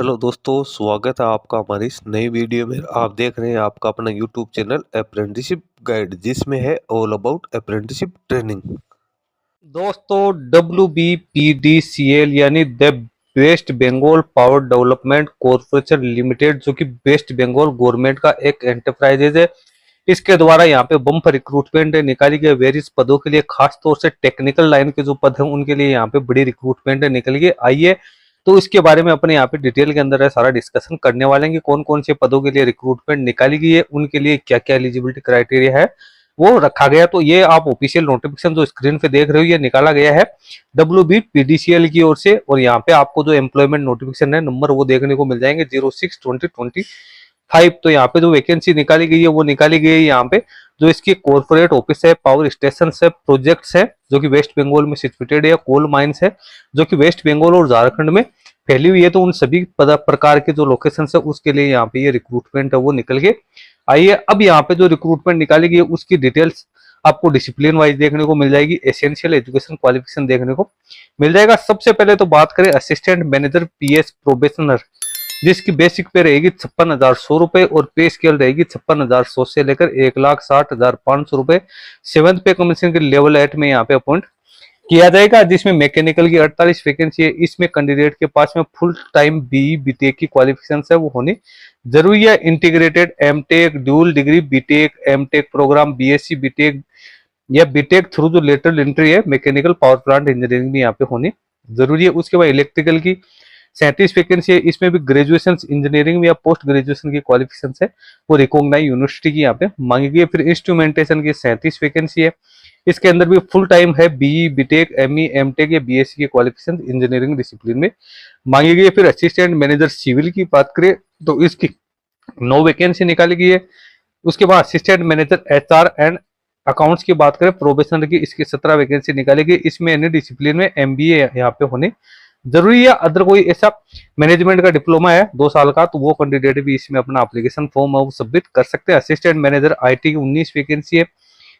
Hello दोस्तों, स्वागत है आपका हमारी इस नई वीडियो में। आप देख रहे हैं आपका अपना यूट्यूब चैनल अप्रेंटिसशिप गाइड, जिसमें है ऑल अबाउट अप्रेंटिसशिप ट्रेनिंग। दोस्तों WBPDCL यानी the West Bengal power development corporation limited, जो कि वेस्ट बंगाल गवर्नमेंट का एक एंटरप्राइजेज है। इसके द्वारा यहाँ पे बम्पर रिक्रूटमेंट निकाली गई वेरियस पदों के लिए, खास तौर से टेक्निकल लाइन के जो पद हैं उनके लिए यहाँ पे बड़ी रिक्रूटमेंट निकल गई। आइए तो इसके बारे में अपने यहाँ पे डिटेल के अंदर है सारा डिस्कशन करने वाले हैं कि कौन कौन से पदों के लिए रिक्रूटमेंट निकाली गई है, उनके लिए क्या क्या एलिजिबिलिटी क्राइटेरिया है वो रखा गया। तो ये आप ऑफिशियल नोटिफिकेशन जो स्क्रीन पे देख रहे हो ये निकाला गया है WBPDCL की ओर से। और यहाँ पे आपको जो एम्प्लॉयमेंट नोटिफिकेशन है नंबर वो देखने को मिल जाएंगे 06/2025। तो यहाँ पे जो वैकेंसी निकाली गई है वो निकाली गई है यहाँ पे जो इसकी कॉर्पोरेट ऑफिस है, पावर स्टेशन है, प्रोजेक्ट्स है जो कि वेस्ट बंगाल में सिचुएटेड है, कोल माइंस है जो कि वेस्ट बंगाल और झारखंड में फैली हुई है। तो उन सभी प्रकार के जो लोकेशन है उसके लिए यहाँ पे ये रिक्रूटमेंट है वो निकल गए। आइए अब यहाँ पे जो रिक्रूटमेंट निकाली गई है उसकी डिटेल्स आपको डिसिप्लिन वाइज देखने को मिल जाएगी, एसेंशियल एजुकेशन क्वालिफिकेशन देखने को मिल जाएगा। सबसे पहले तो बात करें असिस्टेंट मैनेजर PS प्रोबेशनर, जिसकी बेसिक पे रहेगी 56,100 रुपए और पे स्केल रहेगी 56,100 से लेकर 1,60,500 रुपए। 7th पे कमीशन के लेवल 8 में यहाँ पे अपॉइंट किया जाएगा, जिसमें मैकेनिकल की 48 वैकेंसी है। इसमें कैंडिडेट के पास में फुल टाइम BE BTech की क्वालिफिकेशन है वो होनी जरूरी है। Integrated MTech, dual degree BTech MTech programme, BSc BTech या BTech थ्रू जो लेटरल एंट्री है मैकेनिकल पावर प्लांट इंजीनियरिंग भी यहाँ पे होनी जरूरी है। उसके बाद इलेक्ट्रिकल की 37 वैकेंसी है। इसमें भी ग्रेजुएशन इंजीनियरिंग में या पोस्ट ग्रेजुएशन की क्वालिफिकेशन है वो रिकॉग्नाइज यूनिवर्सिटी की यहाँ पे मांगी गई है। फिर इंस्ट्रूमेंटेशन की 37 वैकेंसी है। इसके अंदर भी फुल टाइम है BE BTech ME MTech या BSc की क्वालिफिकेशन इंजीनियरिंग डिसिप्लिन में मांगी गई है। फिर असिस्टेंट मैनेजर सिविल की बात करें तो इसकी 9 वैकेंसी निकाली गई है। उसके बाद assistant manager HR and accounts की बात करें प्रोबेशनर की, इसकी 17 वैकेंसी निकाली गई। इसमें एनी डिसिप्लिन में MBA यहाँ पे होने जरूरी है। अदर कोई ऐसा मैनेजमेंट का डिप्लोमा है 2 साल का तो वो कैंडिडेट भी इसमें अपना एप्लीकेशन फॉर्म है वो सबमिट कर सकते हैं। असिस्टेंट मैनेजर IT की 19 वैकेंसी है।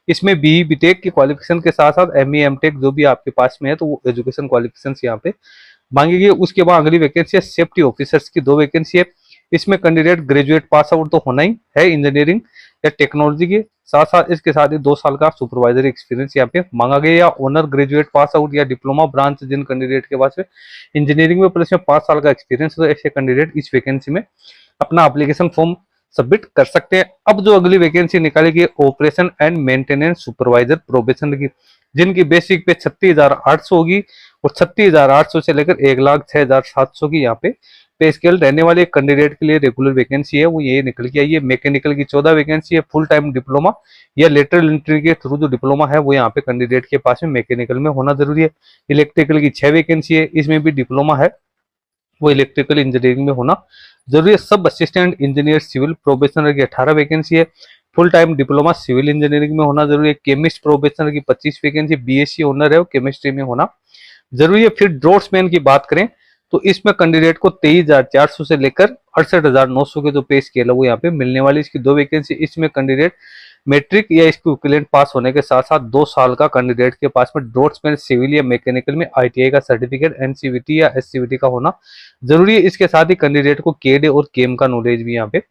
इसमें BE BTech की क्वालिफिकेशन के साथ साथ ME MTech जो भी आपके पास में है तो वो एजुकेशन क्वालिफिकेशन यहाँ पे मांगी गई। उसके बाद अगली वैकेंसी है सेफ्टी ऑफिसर्स की 2 वैकेंसी है। इसमें कैंडिडेट ग्रेजुएट पास आउट तो होना ही है इंजीनियरिंग या टेक्नोलॉजी के साथ साथ, इसके साथ ही 2 साल का सुपरवाइजरी एक्सपीरियंस यहाँ पे मांगा गया, या ऑनर ग्रेजुएट पास आउट या डिप्लोमा ब्रांच जिन कैंडिडेट के पास इंजीनियरिंग में प्लस में 5 साल का एक्सपीरियंस तो ऐसे कैंडिडेट इस वैकेंसी में अपना एप्लीकेशन फॉर्म सबमिट कर सकते हैं। अब जो अगली वैकेंसी निकाली गई operation and maintenance supervisor probationer की, जिनकी बेसिक पे 36,800 होगी और 36,800 से लेकर 1,06,700 की यहाँ पे स्केल रहने वाले कैंडिडेट के लिए रेगुलर वैकेंसी है वो ये निकल के आई है। मैकेनिकल की 14 वैकेंसी है। फुल टाइम डिप्लोमा या लेटरल एंट्री के थ्रू जो डिप्लोमा है वो यहाँ पे कैंडिडेट के पास में मैकेनिकल में होना जरूरी है। इलेक्ट्रिकल की 6 वैकेंसी है। इसमें भी डिप्लोमा है वो इलेक्ट्रिकल इंजीनियरिंग में होना जरूरी है। सब असिस्टेंट इंजीनियर सिविल प्रोबेशनर की 18 वैकेंसी है। Full time diploma civil engineering में होना जरूरी है। केमिस्ट प्रोबेशनर की 25 वैकेंसी, BSc ऑनर है वो केमिस्ट्री में होना जरूरी है। फिर ड्रोट्समैन की बात करें तो इसमें कैंडिडेट को 23,400 से लेकर 68,900 के जो पे स्केल है वो यहाँ पे मिलने वाली। इसकी 2 वैकेंसी। इसमें कैंडिडेट मैट्रिक या इसके इक्विवेलेंट पास होने के साथ साथ 2 साल का कैंडिडेट के पास में ड्रोट्समैन सिविल या मैकेनिकल में ITI का सर्टिफिकेट, NCVT या SCVT का होना जरूरी है। इसके साथ ही कैंडिडेट को KD और केम का नॉलेज भी यहाँ पे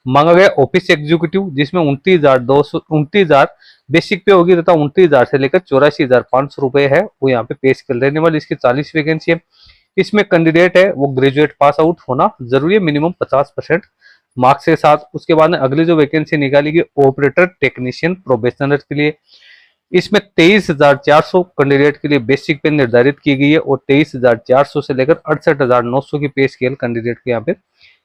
मांगा गया। ऑफिस एग्जीक्यूटिव जिसमें 29,000 बेसिक पे होगी तथा 29,000 से लेकर 84,500 रुपए है वो यहाँ पे स्केल रहने वाली। इसकी 40 वैकेंसी है। इसमें कैंडिडेट है वो ग्रेजुएट पास आउट होना जरूरी है, मिनिमम 50% मार्क्स के साथ। उसके बाद में अगली जो वैकेंसी निकाली गई ऑपरेटर टेक्नीशियन प्रोबेशनर के लिए, इसमें 23,400 कैंडिडेट के लिए बेसिक पे निर्धारित की गई है और 23,400 से लेकर 68,900 की पे स्केल कैंडिडेट के यहाँ पे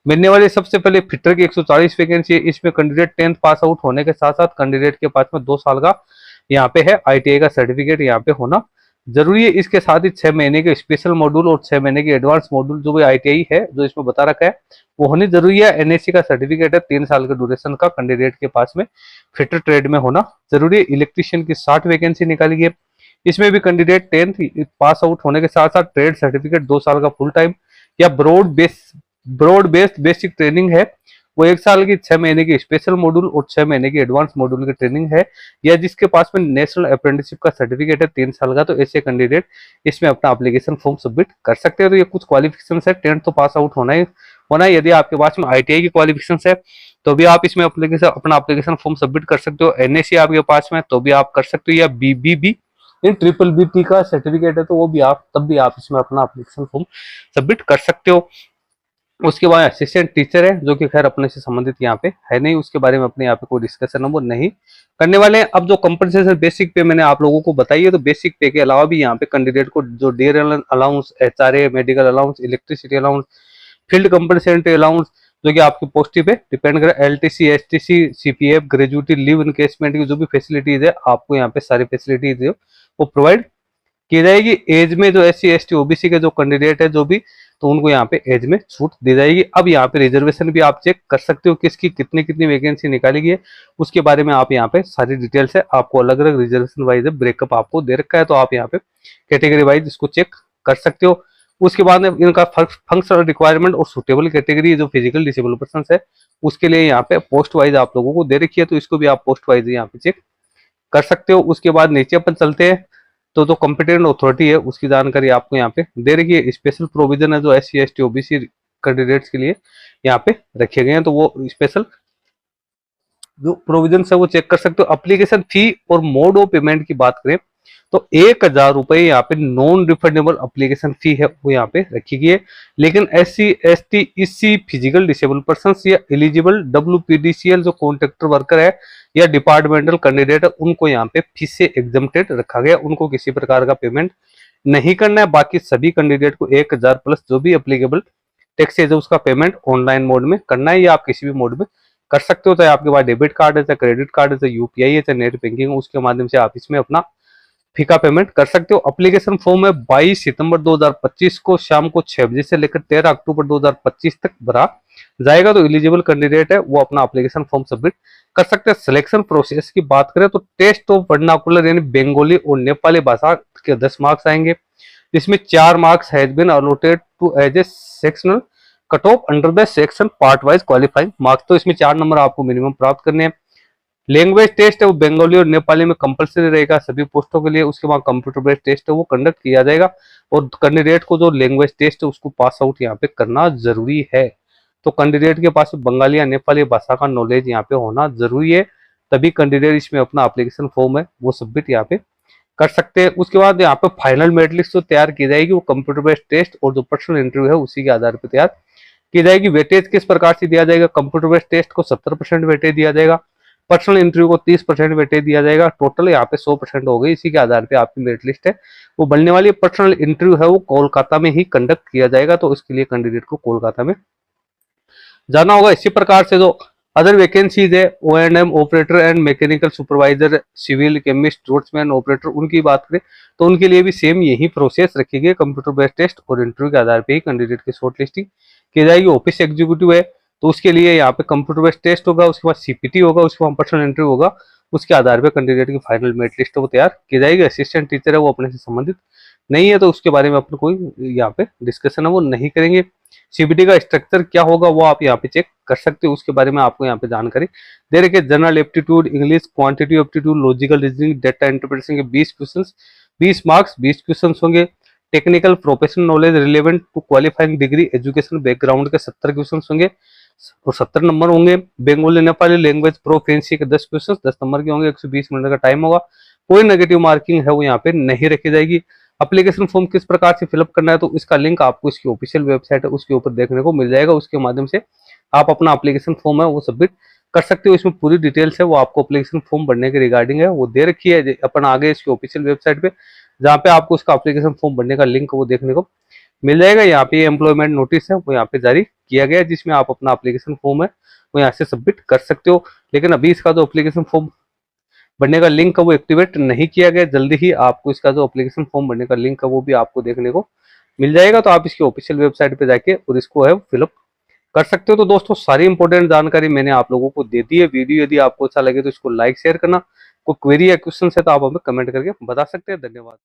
मिलने वाली। सबसे पहले फिटर की 140 वैकेंसी है। इसमें कैंडिडेट 10th पास आउट होने के साथ साथ कैंडिडेट के पास में 2 साल का यहाँ पे है ITI का सर्टिफिकेट यहाँ पे होना जरूरी है। इसके साथ ही 6 महीने के स्पेशल मॉड्यूल और 6 महीने के एडवांस मॉड्यूल जो भी ITI है जो इसमें बता रखा है वो होनी जरूरी है। NSC का सर्टिफिकेट है 3 साल के ड्यूरेशन का कैंडिडेट के पास में फिटर ट्रेड में होना जरूरी है। इलेक्ट्रिशियन की 60 वैकेंसी निकाली गई। इसमें भी कैंडिडेट 10th पास आउट होने के साथ साथ ट्रेड सर्टिफिकेट 2 साल का फुल टाइम या ब्रॉड बेस्ड बेसिक ट्रेनिंग है वो 1 साल की 6 महीने की स्पेशल मॉड्यूल और 6 महीने की एडवांस मॉड्यूल की ट्रेनिंग है, या जिसके पास में नेशनल अप्रेंटिसशिप का सर्टिफिकेट है 3 साल का तो ऐसे कैंडिडेट इसमें अपना एप्लीकेशन फॉर्म सबमिट कर सकते हैं। तो ये कुछ क्वालिफिकेशन है, 10th तो पास आउट होना ही वरना यदि आपके पास में ITI की क्वालिफिकेशन है तो भी आप इसमें अपना एप्लीकेशन फॉर्म सबमिट कर सकते हो। NSC आपके पास में तो भी आप कर सकते हो, या BBB इन BBBT का सर्टिफिकेट है तो वो भी आप तब भी आप इसमें अपना एप्लीकेशन फॉर्म सबमिट कर सकते हो। उसके बाद असिस्टेंट टीचर है, जो कि खैर अपने से संबंधित यहाँ पे है नहीं, उसके बारे में अपने यहाँ पे कोई डिस्कशन है वो नहीं करने वाले हैं। अब जो कंपनसेशन बेसिक पे मैंने आप लोगों को बताई है, तो बेसिक पे के अलावा भी यहाँ पे कैंडिडेट को जो dare allowance, HRA, medical allowance, electricity allowance, field compensation allowance, जो कि आपकी पोस्ट पे डिपेंड करे, LTC, STC, CPF, gratuity, leave encasement की जो भी फैसिलिटीज है, आपको यहाँ पे सारी फैसिलिटीज है वो प्रोवाइड की जाएगी। एज में जो SC, ST, OBC के जो कैंडिडेट है जो भी, तो उनको यहाँ पे एज में छूट दी जाएगी। अब यहाँ पे रिजर्वेशन भी आप चेक कर सकते हो, किसकी कितनी कितनी वैकेंसी निकाली गई है, उसके बारे में आप यहाँ पे सारी डिटेल्स है, आपको अलग अलग रिजर्वेशन वाइज ब्रेकअप आपको दे रखा है, तो आप यहाँ पे कैटेगरी वाइज इसको चेक कर सकते हो। उसके बाद में इनका फंक्शनल रिक्वायरमेंट और सुटेबल कैटेगरी जो फिजिकल डिसेबल पर्सन है, उसके लिए यहाँ पे पोस्ट वाइज आप लोगों को दे रखी है, तो इसको भी आप पोस्ट वाइज यहाँ पे चेक कर सकते हो। उसके बाद नीचे अपन चलते हैं, तो जो कॉम्पिटेंट अथॉरिटी है उसकी जानकारी आपको यहाँ पे दे रखी है। स्पेशल प्रोविजन है जो SC, ST, OBC कैंडिडेट्स के लिए यहाँ पे रखे गए हैं, तो वो स्पेशल जो प्रोविजन है वो चेक कर सकते हो। एप्लीकेशन फी और मोड ऑफ पेमेंट की बात करें तो 1,000 रुपए यहाँ पे नॉन रिफंडेबल एप्लीकेशन फी है वो यहाँ पे रखी गई है। लेकिन SC, ST, EC, physical disable person या एलिजिबल WPDCL जो कॉन्ट्रैक्टर वर्कर है या डिपार्टमेंटल कैंडिडेट है, उनको यहाँ पे फीस से एग्जम्प्टेड रखा गया, उनको किसी प्रकार का पेमेंट नहीं करना है। बाकी सभी कैंडिडेट को 1,000 प्लस जो भी एप्लीकेबल टैक्स है उसका पेमेंट ऑनलाइन मोड में करना है, या आप किसी भी मोड में कर सकते हो, चाहे आपके पास डेबिट कार्ड है, चाहे क्रेडिट कार्ड है, चाहे UPI है, चाहे नेट बैंकिंग है, उसके माध्यम से आप इसमें अपना फीका पेमेंट कर सकते हो। एप्लीकेशन फॉर्म है 22 सितंबर 2025 को शाम को 6 बजे से लेकर 13 अक्टूबर 2025 तक भरा जाएगा, तो एलिजिबल कैंडिडेट है वो अपना एप्लीकेशन फॉर्म सबमिट कर सकते हैं। सिलेक्शन प्रोसेस की बात करें तो टेस्ट ऑफ वर्नाकुलर यानी बंगाली और नेपाली भाषा के 10 मार्क्स आएंगे, जिसमें 4 marks has been allotted to as a sectional cut off under the section part wise qualifying marks, तो इसमें 4 नंबर आपको मिनिमम प्राप्त करने हैं। लैंग्वेज टेस्ट है वो बंगाली और नेपाली में कंपलसरी रहेगा सभी पोस्टों के लिए। उसके बाद कंप्यूटर बेस्ड टेस्ट है वो कंडक्ट किया जाएगा, और कैंडिडेट को जो लैंग्वेज टेस्ट है उसको पास आउट यहाँ पे करना जरूरी है। तो कैंडिडेट के पास बंगाली या नेपाली भाषा का नॉलेज यहाँ पे होना जरूरी है, तभी कैंडिडेट इसमें अपना एप्लीकेशन फॉर्म है वो सबमिट यहाँ पे कर सकते हैं। उसके बाद यहाँ पे फाइनल मेरिट लिस्ट जो तैयार की जाएगी वो कंप्यूटर बेस्ड टेस्ट और जो पर्सनल इंटरव्यू है उसी के आधार पर तैयार की जाएगी। वेटेज किस प्रकार से दिया जाएगा, कंप्यूटर बेस्ड टेस्ट को 70% वेटेज दिया जाएगा, पर्सनल इंटरव्यू को 30% वेटेज दिया जाएगा, टोटल यहाँ पे 100% हो गई। इसी के आधार पे आपकी मेरिट लिस्ट है वो बनने वाली है। पर्सनल इंटरव्यू है वो कोलकाता में ही कंडक्ट किया जाएगा, तो इसके लिए कैंडिडेट को कोलकाता में जाना होगा। इसी प्रकार से जो अदर वैकेंसीज है O&M operator and mechanical supervisor, civil, chemist, rodman operator, उनकी बात करें तो उनके लिए भी सेम यही प्रोसेस रखी गई, कंप्यूटर बेस्ड टेस्ट और इंटरव्यू के आधार पर ही कैंडिडेट की शॉर्ट लिस्टिंग की जाएगी। ऑफिस एग्जीक्यूटिव है तो उसके लिए यहाँ पे कंप्यूटर बेस्ड टेस्ट होगा, उसके बाद CPT होगा, उसके बाद पर्सनल इंटरव्यू होगा, उसके आधार पे कैंडिडेट की फाइनल मेरिट लिस्ट वो तैयार की जाएगी। असिस्टेंट टीचर है वो अपने से संबंधित नहीं है, तो उसके बारे में अपन कोई यहाँ पे डिस्कशन है वो नहीं करेंगे। CPT का स्ट्रक्चर क्या होगा वो आप यहाँ पे चेक कर सकते हो, उसके बारे में आपको यहाँ पे जानकारी दे रखी है। General aptitude, English, quantity aptitude, logical reasoning, data interpretation के 20 क्वेश्चन, 20 मार्क्स, 20 क्वेश्चन होंगे। Technical professional knowledge relevant to qualifying degree education background के 70 क्वेश्चन होंगे और 70 नंबर होंगे। बंगाली नेपाली लैंग्वेज प्रोफेंसी के 10 क्वेश्चन 10 नंबर के होंगे, 120 मिनट का टाइम होगा। कोई नेगेटिव मार्किंग है वो यहाँ पे नहीं रखी जाएगी। एप्लीकेशन फॉर्म किस प्रकार से फिलअप करना है तो इसका लिंक आपको इसकी ऑफिशियल वेबसाइट है उसके ऊपर देखने को मिल जाएगा, उसके माध्यम से आप अपना एप्लीकेशन फॉर्म है वो सबमिट कर सकते हो। इसमें पूरी डिटेल्स है वो आपको एप्लीकेशन फॉर्म भरने के रिगार्डिंग है वो दे रखी है अपन आगे इसकी ऑफिशियल वेबसाइट पे, जहाँ पे आपको इसका एप्लीकेशन फॉर्म भरने का लिंक वो देखने को मिल जाएगा। यहाँ पे एम्प्लॉयमेंट नोटिस है वो यहाँ पे जारी किया गया है, जिसमें आप अपना एप्लीकेशन फॉर्म है वो यहाँ से सबमिट कर सकते हो। लेकिन अभी इसका जो एप्लीकेशन फॉर्म भरने का लिंक है वो एक्टिवेट नहीं किया गया, जल्दी ही आपको इसका जो एप्लीकेशन फॉर्म भरने का लिंक है वो भी आपको देखने को मिल जाएगा, तो आप इसकी ऑफिशियल वेबसाइट पे जाके और इसको है फिलअप कर सकते हो। तो दोस्तों सारी इंपॉर्टेंट जानकारी मैंने आप लोगों को दे दी है। वीडियो यदि आपको अच्छा लगे तो इसको लाइक शेयर करना, कोई क्वेरी या क्वेश्चन है तो आप हमें कमेंट करके बता सकते हैं। धन्यवाद।